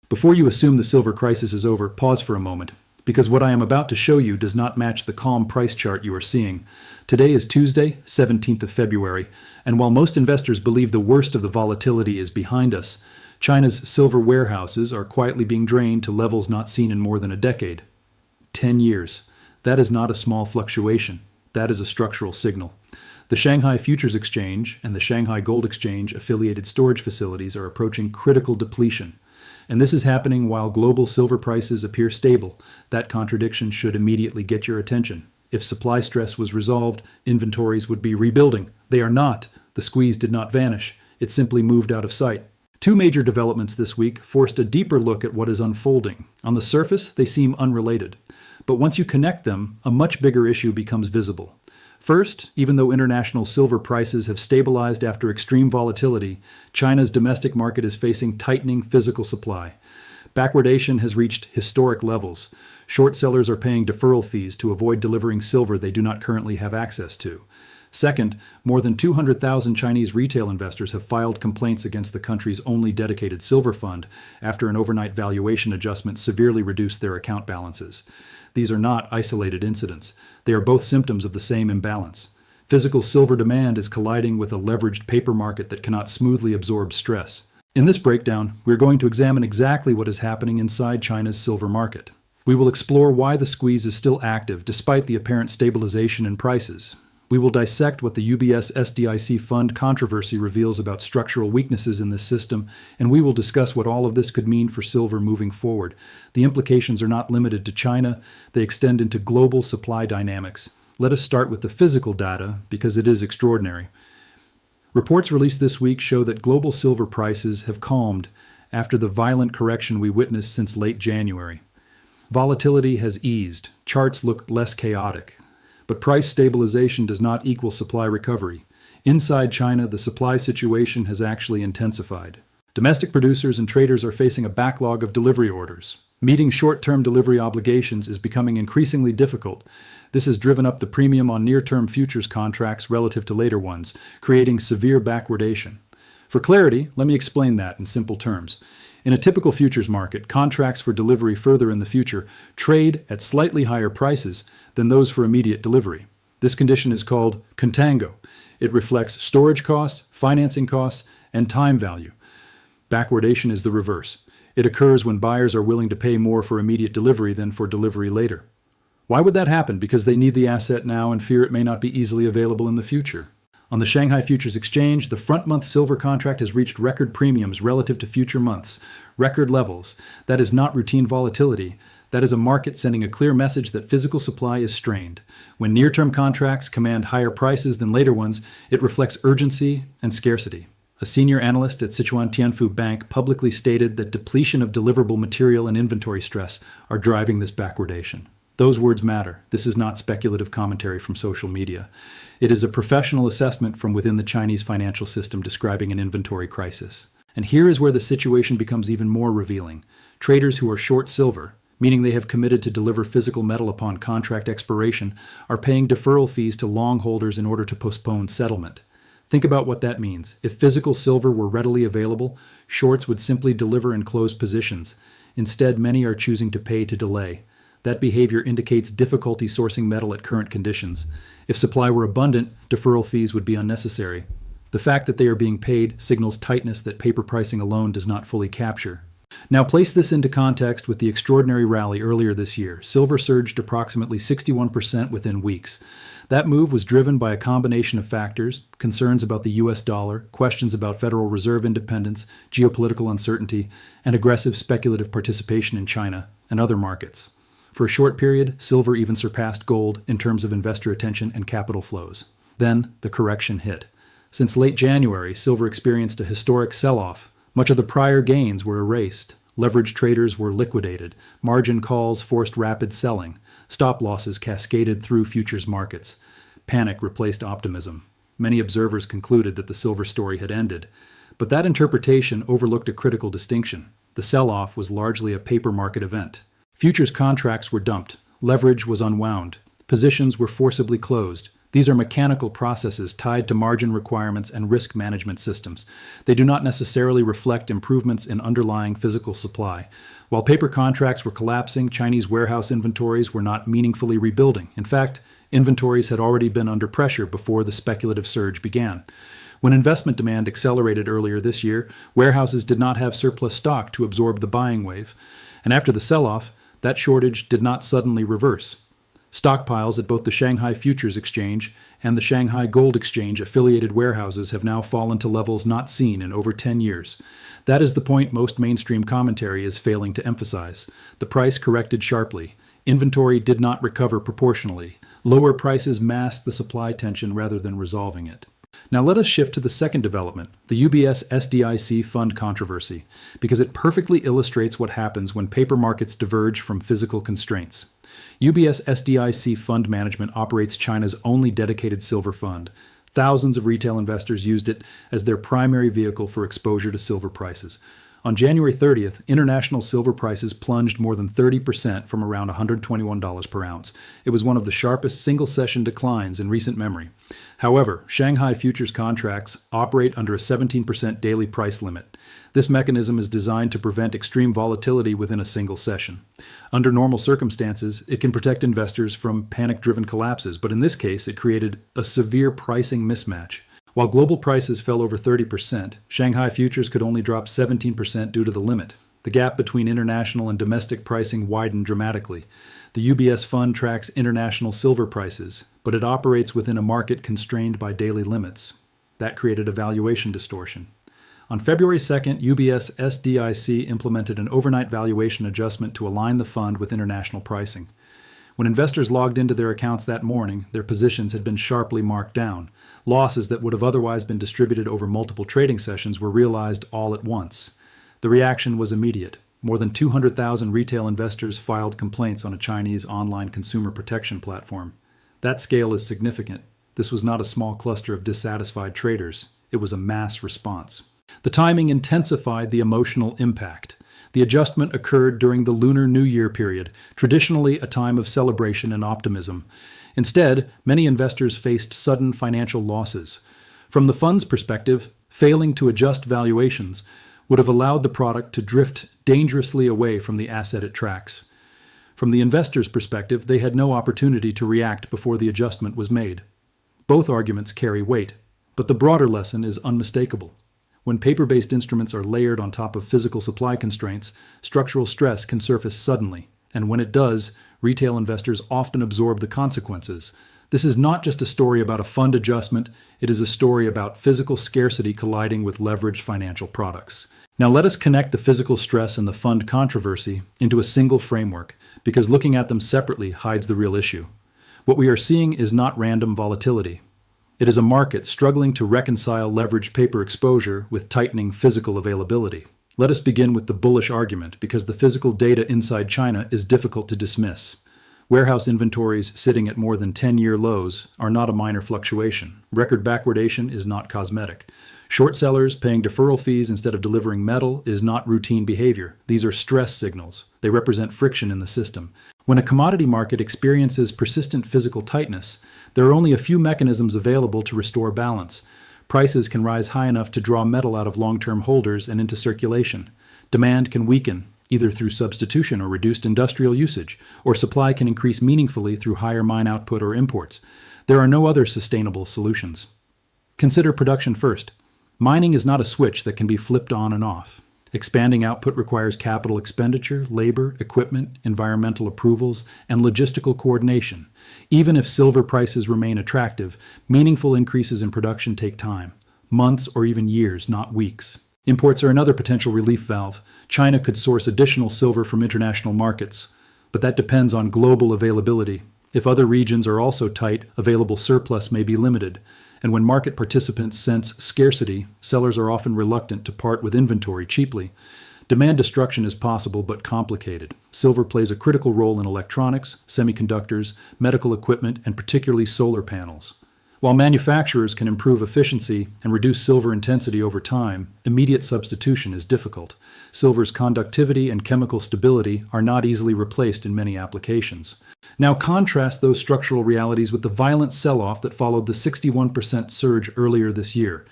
Before you assume the silver crisis is over, pause for a moment, because what I am about to show you does not match the calm price chart you are seeing. Today is Tuesday, 17th of February, and while most investors believe the worst of the volatility is behind us, China's silver warehouses are quietly being drained to levels not seen in more than a decade. 10 years. That is not a small fluctuation. That is a structural signal. The Shanghai Futures Exchange and the Shanghai Gold Exchange affiliated storage facilities are approaching critical depletion. And this is happening while global silver prices appear stable. That contradiction should immediately get your attention. If supply stress was resolved, inventories would be rebuilding. They are not. The squeeze did not vanish. It simply moved out of sight. Two major developments this week forced a deeper look at what is unfolding. On the surface, they seem unrelated. But once you connect them, a much bigger issue becomes visible. First, even though international silver prices have stabilized after extreme volatility, China's domestic market is facing tightening physical supply. Backwardation has reached historic levels. Short sellers are paying deferral fees to avoid delivering silver they do not currently have access to. Second, more than 200,000 Chinese retail investors have filed complaints against the country's only dedicated silver fund after an overnight valuation adjustment severely reduced their account balances. These are not isolated incidents. They are both symptoms of the same imbalance. Physical silver demand is colliding with a leveraged paper market that cannot smoothly absorb stress. In this breakdown, we are going to examine exactly what is happening inside China's silver market. We will explore why the squeeze is still active despite the apparent stabilization in prices. We will dissect what the UBS SDIC fund controversy reveals about structural weaknesses in this system, and we will discuss what all of this could mean for silver moving forward. The implications are not limited to China, they extend into global supply dynamics. Let us start with the physical data, because it is extraordinary. Reports released this week show that global silver prices have calmed after the violent correction we witnessed since late January. Volatility has eased, charts look less chaotic. But price stabilization does not equal supply recovery. Inside China, the supply situation has actually intensified. Domestic producers and traders are facing a backlog of delivery orders. Meeting short-term delivery obligations is becoming increasingly difficult. This has driven up the premium on near-term futures contracts relative to later ones, creating severe backwardation. For clarity, let me explain that in simple terms. In a typical futures market, contracts for delivery further in the future trade at slightly higher prices than those for immediate delivery. This condition is called contango. It reflects storage costs, financing costs, and time value. Backwardation is the reverse. It occurs when buyers are willing to pay more for immediate delivery than for delivery later. Why would that happen? Because they need the asset now and fear it may not be easily available in the future. On the Shanghai Futures Exchange, the front-month silver contract has reached record premiums relative to future months, record levels. That is not routine volatility. That is a market sending a clear message that physical supply is strained. When near-term contracts command higher prices than later ones, it reflects urgency and scarcity. A senior analyst at Sichuan Tianfu Bank publicly stated that depletion of deliverable material and inventory stress are driving this backwardation. Those words matter. This is not speculative commentary from social media. It is a professional assessment from within the Chinese financial system describing an inventory crisis. And here is where the situation becomes even more revealing. Traders who are short silver, meaning they have committed to deliver physical metal upon contract expiration, are paying deferral fees to long holders in order to postpone settlement. Think about what that means. If physical silver were readily available, shorts would simply deliver and close positions. Instead, many are choosing to pay to delay. That behavior indicates difficulty sourcing metal at current conditions. If supply were abundant, deferral fees would be unnecessary. The fact that they are being paid signals tightness that paper pricing alone does not fully capture. Now place this into context with the extraordinary rally earlier this year. Silver surged approximately 61% within weeks. That move was driven by a combination of factors: concerns about the US dollar, questions about Federal Reserve independence, geopolitical uncertainty, and aggressive speculative participation in China and other markets. For a short period, silver even surpassed gold in terms of investor attention and capital flows. Then, the correction hit. Since late January, silver experienced a historic sell-off. Much of the prior gains were erased. Leveraged traders were liquidated. Margin calls forced rapid selling. Stop losses cascaded through futures markets. Panic replaced optimism. Many observers concluded that the silver story had ended. But that interpretation overlooked a critical distinction. The sell-off was largely a paper market event. Futures contracts were dumped. Leverage was unwound. Positions were forcibly closed. These are mechanical processes tied to margin requirements and risk management systems. They do not necessarily reflect improvements in underlying physical supply. While paper contracts were collapsing, Chinese warehouse inventories were not meaningfully rebuilding. In fact, inventories had already been under pressure before the speculative surge began. When investment demand accelerated earlier this year, warehouses did not have surplus stock to absorb the buying wave. And after the sell-off, that shortage did not suddenly reverse. Stockpiles at both the Shanghai Futures Exchange and the Shanghai Gold Exchange affiliated warehouses have now fallen to levels not seen in over 10 years. That is the point most mainstream commentary is failing to emphasize. The price corrected sharply. Inventory did not recover proportionally. Lower prices masked the supply tension rather than resolving it. Now let us shift to the second development, the UBS SDIC fund controversy, because it perfectly illustrates what happens when paper markets diverge from physical constraints. UBS SDIC Fund Management operates China's only dedicated silver fund. Thousands of retail investors used it as their primary vehicle for exposure to silver prices. On January 30th, international silver prices plunged more than 30% from around $121 per ounce. It was one of the sharpest single-session declines in recent memory. However, Shanghai futures contracts operate under a 17% daily price limit. This mechanism is designed to prevent extreme volatility within a single session. Under normal circumstances, it can protect investors from panic-driven collapses, but in this case, it created a severe pricing mismatch. While global prices fell over 30%, Shanghai futures could only drop 17% due to the limit. The gap between international and domestic pricing widened dramatically. The UBS fund tracks international silver prices, but it operates within a market constrained by daily limits. That created a valuation distortion. On February 2nd, UBS SDIC implemented an overnight valuation adjustment to align the fund with international pricing. When investors logged into their accounts that morning, their positions had been sharply marked down. Losses that would have otherwise been distributed over multiple trading sessions were realized all at once. The reaction was immediate. More than 200,000 retail investors filed complaints on a Chinese online consumer protection platform. That scale is significant. This was not a small cluster of dissatisfied traders. It was a mass response. The timing intensified the emotional impact. The adjustment occurred during the Lunar New Year period, traditionally a time of celebration and optimism. Instead, many investors faced sudden financial losses. From the fund's perspective, failing to adjust valuations would have allowed the product to drift dangerously away from the asset it tracks. From the investor's perspective, they had no opportunity to react before the adjustment was made. Both arguments carry weight, but the broader lesson is unmistakable. When paper-based instruments are layered on top of physical supply constraints, structural stress can surface suddenly, and when it does, retail investors often absorb the consequences. This is not just a story about a fund adjustment, it is a story about physical scarcity colliding with leveraged financial products. Now let us connect the physical stress and the fund controversy into a single framework, because looking at them separately hides the real issue. What we are seeing is not random volatility. It is a market struggling to reconcile leveraged paper exposure with tightening physical availability. Let us begin with the bullish argument, because the physical data inside China is difficult to dismiss. Warehouse inventories sitting at more than 10-year lows are not a minor fluctuation. Record backwardation is not cosmetic. Short sellers paying deferral fees instead of delivering metal is not routine behavior. These are stress signals. They represent friction in the system. When a commodity market experiences persistent physical tightness, there are only a few mechanisms available to restore balance. Prices can rise high enough to draw metal out of long-term holders and into circulation. Demand can weaken, either through substitution or reduced industrial usage, or supply can increase meaningfully through higher mine output or imports. There are no other sustainable solutions. Consider production first. Mining is not a switch that can be flipped on and off. Expanding output requires capital expenditure, labor, equipment, environmental approvals, and logistical coordination. Even if silver prices remain attractive, meaningful increases in production take time, months or even years, not weeks. Imports are another potential relief valve. China could source additional silver from international markets, but that depends on global availability. If other regions are also tight, available surplus may be limited. And when market participants sense scarcity, sellers are often reluctant to part with inventory cheaply. Demand destruction is possible but complicated. Silver plays a critical role in electronics, semiconductors, medical equipment, and particularly solar panels. While manufacturers can improve efficiency and reduce silver intensity over time, immediate substitution is difficult. Silver's conductivity and chemical stability are not easily replaced in many applications. Now contrast those structural realities with the violent sell-off that followed the 61% surge earlier this year.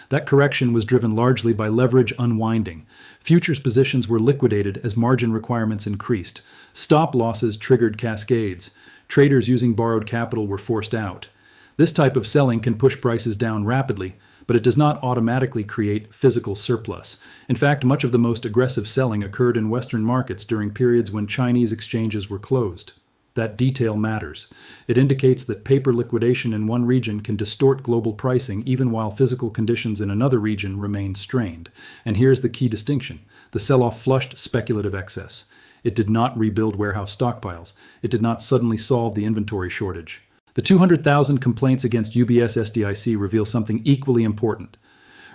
That correction was driven largely by leverage unwinding. Futures positions were liquidated as margin requirements increased. Stop losses triggered cascades. Traders using borrowed capital were forced out. This type of selling can push prices down rapidly, but it does not automatically create physical surplus. In fact, much of the most aggressive selling occurred in Western markets during periods when Chinese exchanges were closed. That detail matters. It indicates that paper liquidation in one region can distort global pricing even while physical conditions in another region remain strained. And here's the key distinction. The sell-off flushed speculative excess. It did not rebuild warehouse stockpiles. It did not suddenly solve the inventory shortage. The 200,000 complaints against UBS SDIC reveal something equally important.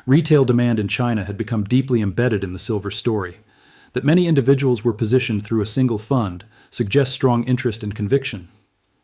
Retail demand in China had become deeply embedded in the silver story. That many individuals were positioned through a single fund suggests strong interest and conviction.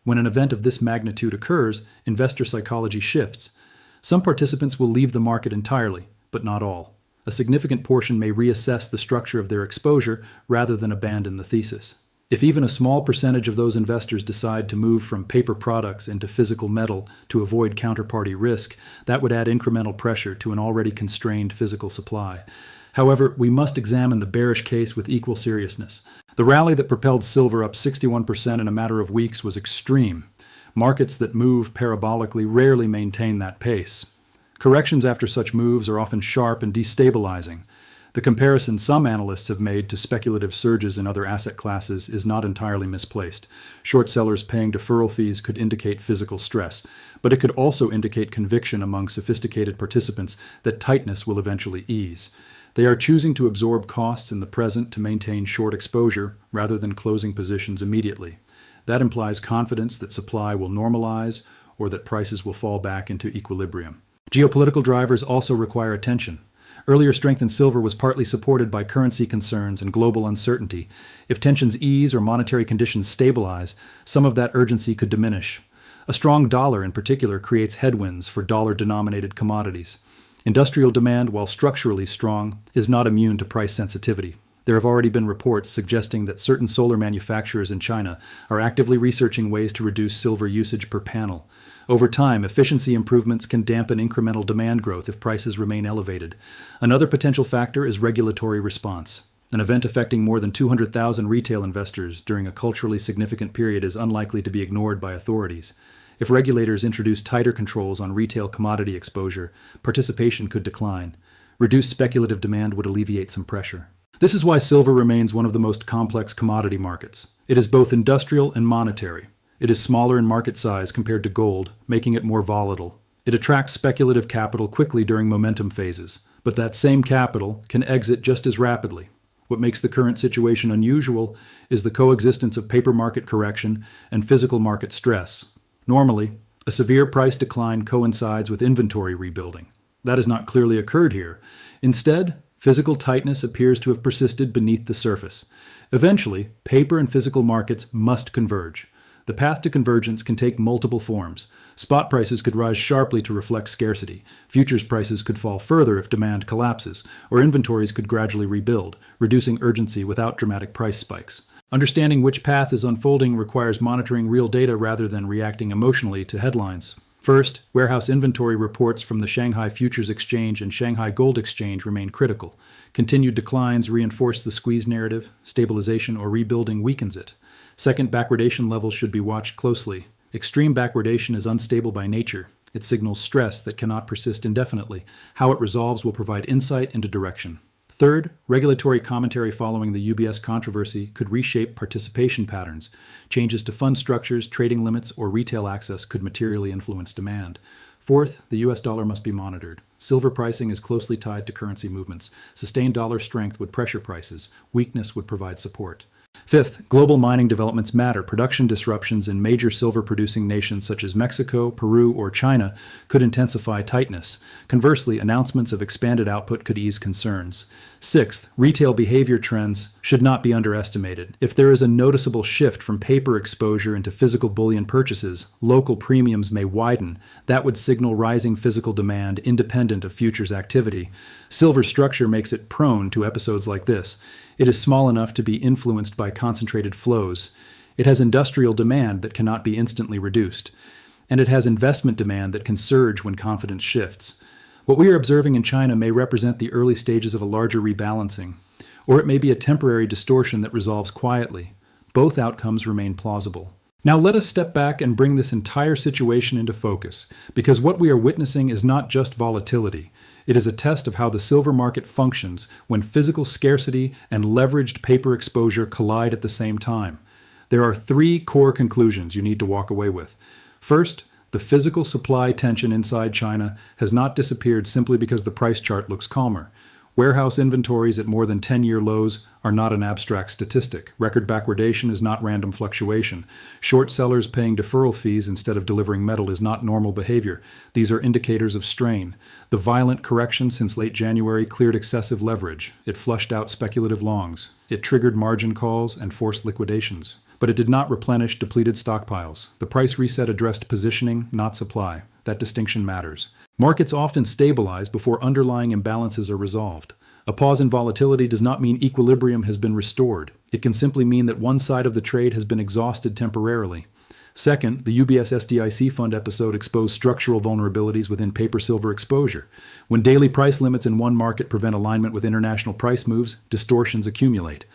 When an event of this magnitude occurs, investor psychology shifts. Some participants will leave the market entirely, but not all. A significant portion may reassess the structure of their exposure rather than abandon the thesis. If even a small percentage of those investors decide to move from paper products into physical metal to avoid counterparty risk, that would add incremental pressure to an already constrained physical supply. However, we must examine the bearish case with equal seriousness. The rally that propelled silver up 61% in a matter of weeks was extreme. Markets that move parabolically rarely maintain that pace. Corrections after such moves are often sharp and destabilizing. The comparison some analysts have made to speculative surges in other asset classes is not entirely misplaced. Short sellers paying deferral fees could indicate physical stress, but it could also indicate conviction among sophisticated participants that tightness will eventually ease. They are choosing to absorb costs in the present to maintain short exposure rather than closing positions immediately. That implies confidence that supply will normalize or that prices will fall back into equilibrium. Geopolitical drivers also require attention. Earlier strength in silver was partly supported by currency concerns and global uncertainty. If tensions ease or monetary conditions stabilize, some of that urgency could diminish. A strong dollar in particular creates headwinds for dollar-denominated commodities. Industrial demand, while structurally strong, is not immune to price sensitivity. There have already been reports suggesting that certain solar manufacturers in China are actively researching ways to reduce silver usage per panel. Over time, efficiency improvements can dampen incremental demand growth if prices remain elevated. Another potential factor is regulatory response. An event affecting more than 200,000 retail investors during a culturally significant period is unlikely to be ignored by authorities. If regulators introduce tighter controls on retail commodity exposure, participation could decline. Reduced speculative demand would alleviate some pressure. This is why silver remains one of the most complex commodity markets. It is both industrial and monetary. It is smaller in market size compared to gold, making it more volatile. It attracts speculative capital quickly during momentum phases, but that same capital can exit just as rapidly. What makes the current situation unusual is the coexistence of paper market correction and physical market stress. Normally, a severe price decline coincides with inventory rebuilding. That has not clearly occurred here. Instead, physical tightness appears to have persisted beneath the surface. Eventually, paper and physical markets must converge. The path to convergence can take multiple forms. Spot prices could rise sharply to reflect scarcity. Futures prices could fall further if demand collapses, or inventories could gradually rebuild, reducing urgency without dramatic price spikes. Understanding which path is unfolding requires monitoring real data rather than reacting emotionally to headlines. First, warehouse inventory reports from the Shanghai Futures Exchange and Shanghai Gold Exchange remain critical. Continued declines reinforce the squeeze narrative. Stabilization or rebuilding weakens it. Second, backwardation levels should be watched closely. Extreme backwardation is unstable by nature. It signals stress that cannot persist indefinitely. How it resolves will provide insight into direction. Third, regulatory commentary following the UBS controversy could reshape participation patterns. Changes to fund structures, trading limits, or retail access could materially influence demand. Fourth, the US dollar must be monitored. Silver pricing is closely tied to currency movements. Sustained dollar strength would pressure prices. Weakness would provide support. Fifth, global mining developments matter. Production disruptions in major silver-producing nations such as Mexico, Peru, or China could intensify tightness. Conversely, announcements of expanded output could ease concerns. Sixth, retail behavior trends should not be underestimated. If there is a noticeable shift from paper exposure into physical bullion purchases, local premiums may widen. That would signal rising physical demand independent of futures activity. Silver's structure makes it prone to episodes like this. It is small enough to be influenced by concentrated flows. It has industrial demand that cannot be instantly reduced. And it has investment demand that can surge when confidence shifts. What we are observing in China may represent the early stages of a larger rebalancing, or it may be a temporary distortion that resolves quietly. Both outcomes remain plausible. Now let us step back and bring this entire situation into focus, because what we are witnessing is not just volatility. It is a test of how the silver market functions when physical scarcity and leveraged paper exposure collide at the same time. There are three core conclusions you need to walk away with. First, the physical supply tension inside China has not disappeared simply because the price chart looks calmer. Warehouse inventories at more than 10-year lows are not an abstract statistic. Record backwardation is not random fluctuation. Short sellers paying deferral fees instead of delivering metal is not normal behavior. These are indicators of strain. The violent correction since late January cleared excessive leverage. It flushed out speculative longs. It triggered margin calls and forced liquidations. But it did not replenish depleted stockpiles. The price reset addressed positioning, not supply. That distinction matters. Markets often stabilize before underlying imbalances are resolved. A pause in volatility does not mean equilibrium has been restored. It can simply mean that one side of the trade has been exhausted temporarily. Second, the UBS SDIC fund episode exposed structural vulnerabilities within paper silver exposure. When daily price limits in one market prevent alignment with international price moves, distortions accumulate.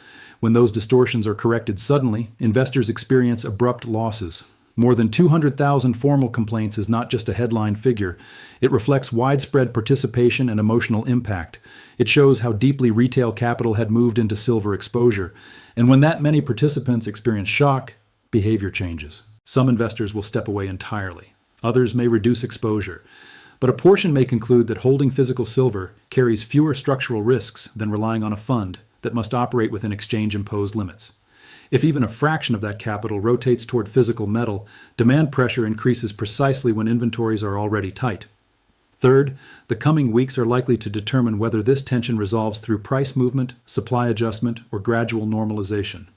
When those distortions are corrected suddenly, investors experience abrupt losses. More than 200,000 formal complaints is not just a headline figure. It reflects widespread participation and emotional impact. It shows how deeply retail capital had moved into silver exposure. And when that many participants experience shock, behavior changes. Some investors will step away entirely. Others may reduce exposure. But a portion may conclude that holding physical silver carries fewer structural risks than relying on a fund that must operate within exchange-imposed limits. If even a fraction of that capital rotates toward physical metal, demand pressure increases precisely when inventories are already tight. Third, the coming weeks are likely to determine whether this tension resolves through price movement, supply adjustment, or gradual normalization.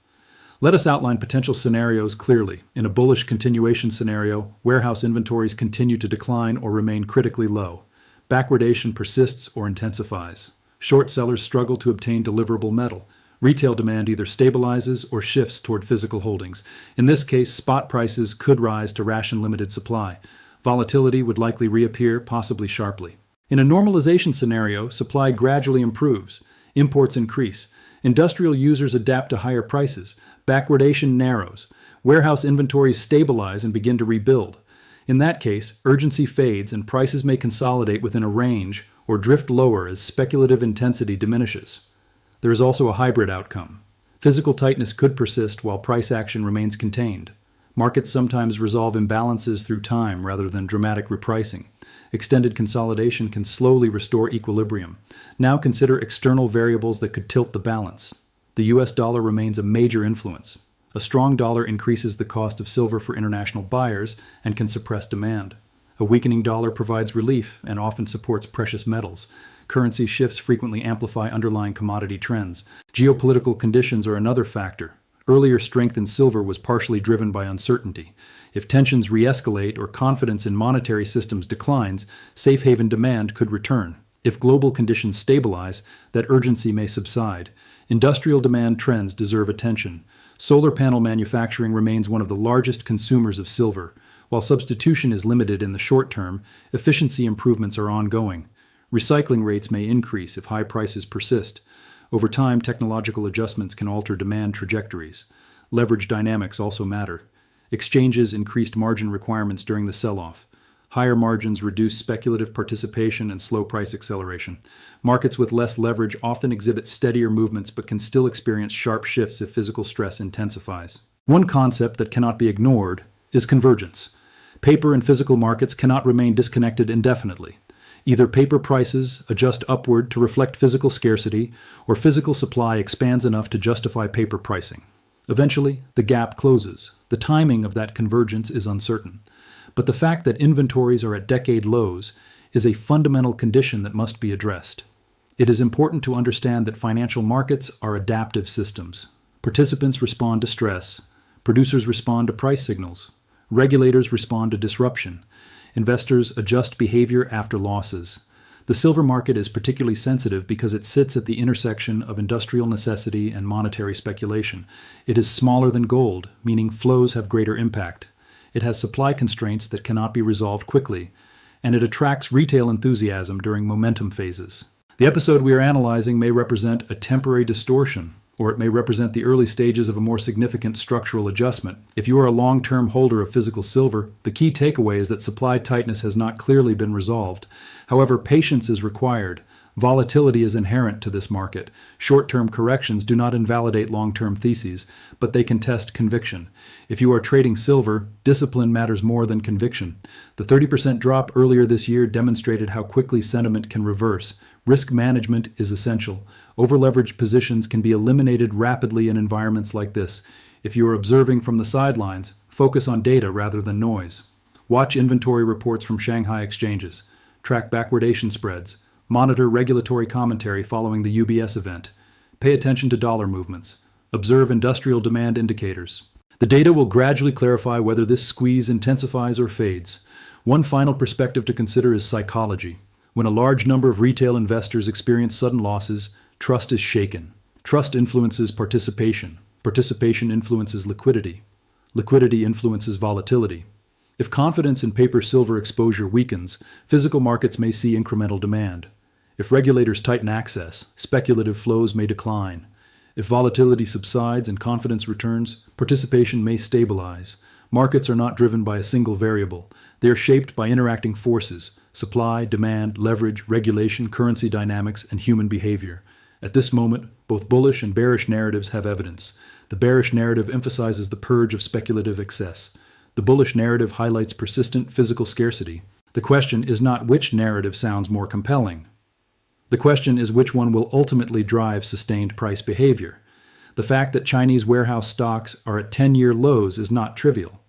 Let us outline potential scenarios clearly. In a bullish continuation scenario, warehouse inventories continue to decline or remain critically low. Backwardation persists or intensifies. Short sellers struggle to obtain deliverable metal. Retail demand either stabilizes or shifts toward physical holdings. In this case, spot prices could rise to ration limited supply. Volatility would likely reappear, possibly sharply. In a normalization scenario, supply gradually improves. Imports increase. Industrial users adapt to higher prices. Backwardation narrows. Warehouse inventories stabilize and begin to rebuild. In that case, urgency fades and prices may consolidate within a range or drift lower as speculative intensity diminishes. There is also a hybrid outcome. Physical tightness could persist while price action remains contained. Markets sometimes resolve imbalances through time rather than dramatic repricing. Extended consolidation can slowly restore equilibrium. Now consider external variables that could tilt the balance. The US dollar remains a major influence. A strong dollar increases the cost of silver for international buyers and can suppress demand. A weakening dollar provides relief and often supports precious metals. Currency shifts frequently amplify underlying commodity trends. Geopolitical conditions are another factor. Earlier strength in silver was partially driven by uncertainty. If tensions re-escalate or confidence in monetary systems declines, safe haven demand could return. If global conditions stabilize, that urgency may subside. Industrial demand trends deserve attention. Solar panel manufacturing remains one of the largest consumers of silver. While substitution is limited in the short term, efficiency improvements are ongoing. Recycling rates may increase if high prices persist. Over time, technological adjustments can alter demand trajectories. Leverage dynamics also matter. Exchanges increased margin requirements during the sell-off. Higher margins reduce speculative participation and slow price acceleration. Markets with less leverage often exhibit steadier movements but can still experience sharp shifts if physical stress intensifies. One concept that cannot be ignored is convergence. Paper and physical markets cannot remain disconnected indefinitely. Either paper prices adjust upward to reflect physical scarcity, or physical supply expands enough to justify paper pricing. Eventually, the gap closes. The timing of that convergence is uncertain. But the fact that inventories are at decade lows is a fundamental condition that must be addressed. It is important to understand that financial markets are adaptive systems. Participants respond to stress. Producers respond to price signals. Regulators respond to disruption. Investors adjust behavior after losses. The silver market is particularly sensitive because it sits at the intersection of industrial necessity and monetary speculation. It is smaller than gold, meaning flows have greater impact. It has supply constraints that cannot be resolved quickly, and it attracts retail enthusiasm during momentum phases. The episode we are analyzing may represent a temporary distortion, or it may represent the early stages of a more significant structural adjustment. If you are a long-term holder of physical silver, the key takeaway is that supply tightness has not clearly been resolved. However, patience is required. Volatility is inherent to this market. Short-term corrections do not invalidate long-term theses, but they can test conviction. If you are trading silver, discipline matters more than conviction. The 30% drop earlier this year demonstrated how quickly sentiment can reverse. Risk management is essential. Over-leveraged positions can be eliminated rapidly in environments like this. If you are observing from the sidelines, focus on data rather than noise. Watch inventory reports from Shanghai exchanges. Track backwardation spreads. Monitor regulatory commentary following the UBS event. Pay attention to dollar movements. Observe industrial demand indicators. The data will gradually clarify whether this squeeze intensifies or fades. One final perspective to consider is psychology. When a large number of retail investors experience sudden losses, trust is shaken. Trust influences participation. Participation influences liquidity. Liquidity influences volatility. If confidence in paper silver exposure weakens, physical markets may see incremental demand. If regulators tighten access, speculative flows may decline. If volatility subsides and confidence returns, participation may stabilize. Markets are not driven by a single variable. They are shaped by interacting forces: supply, demand, leverage, regulation, currency dynamics, and human behavior. At this moment, both bullish and bearish narratives have evidence. The bearish narrative emphasizes the purge of speculative excess. The bullish narrative highlights persistent physical scarcity. The question is not which narrative sounds more compelling. The question is which one will ultimately drive sustained price behavior. The fact that Chinese warehouse stocks are at 10-year lows is not trivial.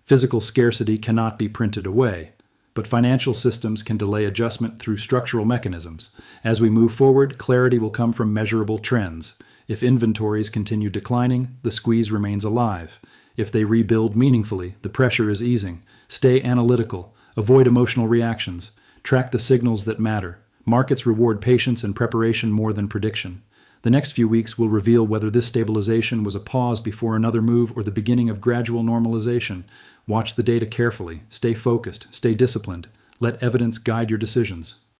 Physical scarcity cannot be printed away, but financial systems can delay adjustment through structural mechanisms. As we move forward, clarity will come from measurable trends. If inventories continue declining, the squeeze remains alive. If they rebuild meaningfully, the pressure is easing. Stay analytical. Avoid emotional reactions. Track the signals that matter. Markets reward patience and preparation more than prediction. The next few weeks will reveal whether this stabilization was a pause before another move or the beginning of gradual normalization. Watch the data carefully. Stay focused. Stay disciplined. Let evidence guide your decisions.